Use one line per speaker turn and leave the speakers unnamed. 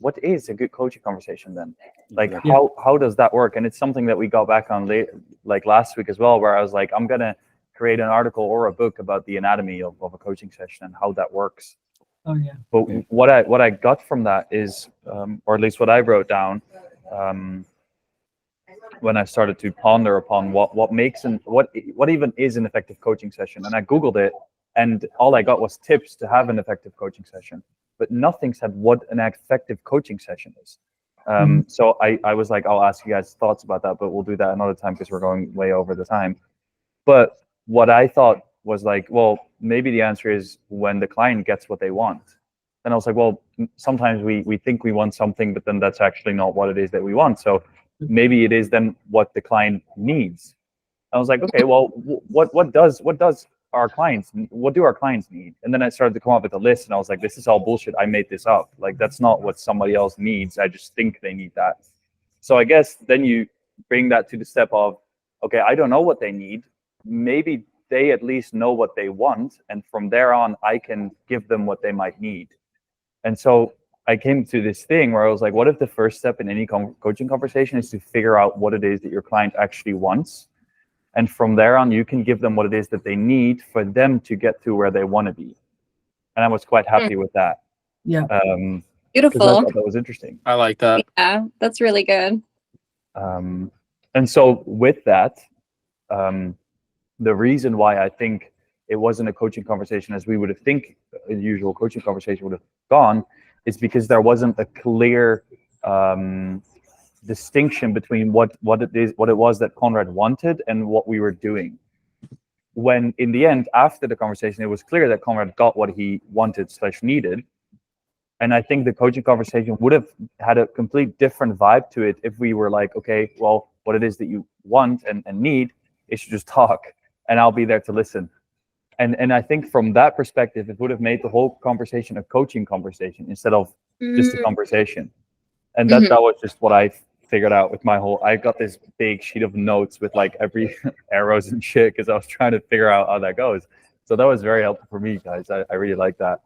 what is a good coaching conversation then? Like,
Yeah.
how does that work? And it's something that we got back on like last week as well, where I was like, I'm gonna create an article or a book about the anatomy of a coaching session and how that works.
Oh yeah.
But what I got from that is, or at least what I wrote down, when I started to ponder upon what makes and what even is an effective coaching session, and I googled it, and all I got was tips to have an effective coaching session, but nothing said what an effective coaching session is. So I was like, I'll ask you guys thoughts about that, but we'll do that another time because we're going way over the time. But what I thought was like, well, maybe the answer is when the client gets what they want. And I was like, well, sometimes we think we want something, but then that's actually not what it is that we want. So maybe it is then what the client needs. I was like, okay, well, what do our clients need? And then I started to come up with a list, and I was like, this is all bullshit. I made this up. Like, that's not what somebody else needs. I just think they need that. So I guess then you bring that to the step of, okay, I don't know what they need. Maybe they at least know what they want, and from there on, I can give them what they might need. And so I came to this thing where I was like, what if the first step in any coaching conversation is to figure out what it is that your client actually wants? And from there on, you can give them what it is that they need for them to get to where they want to be. And I was quite happy with that.
Yeah.
Beautiful.
I thought that was interesting.
I like that.
Yeah, that's really good.
And so with that, the reason why I think it wasn't a coaching conversation as we would have think a usual coaching conversation would have gone is because there wasn't a clear distinction between what it was that Conrad wanted and what we were doing. When in the end, after the conversation, it was clear that Conrad got what he wanted / needed. And I think the coaching conversation would have had a complete different vibe to it if we were like, okay, well, what it is that you want and need is to just talk, and I'll be there to listen. And I think from that perspective, it would have made the whole conversation a coaching conversation instead of just a conversation. And that was just what I figured out with I got this big sheet of notes with like every arrows and shit because I was trying to figure out how that goes. So that was very helpful for me, guys. I really like that.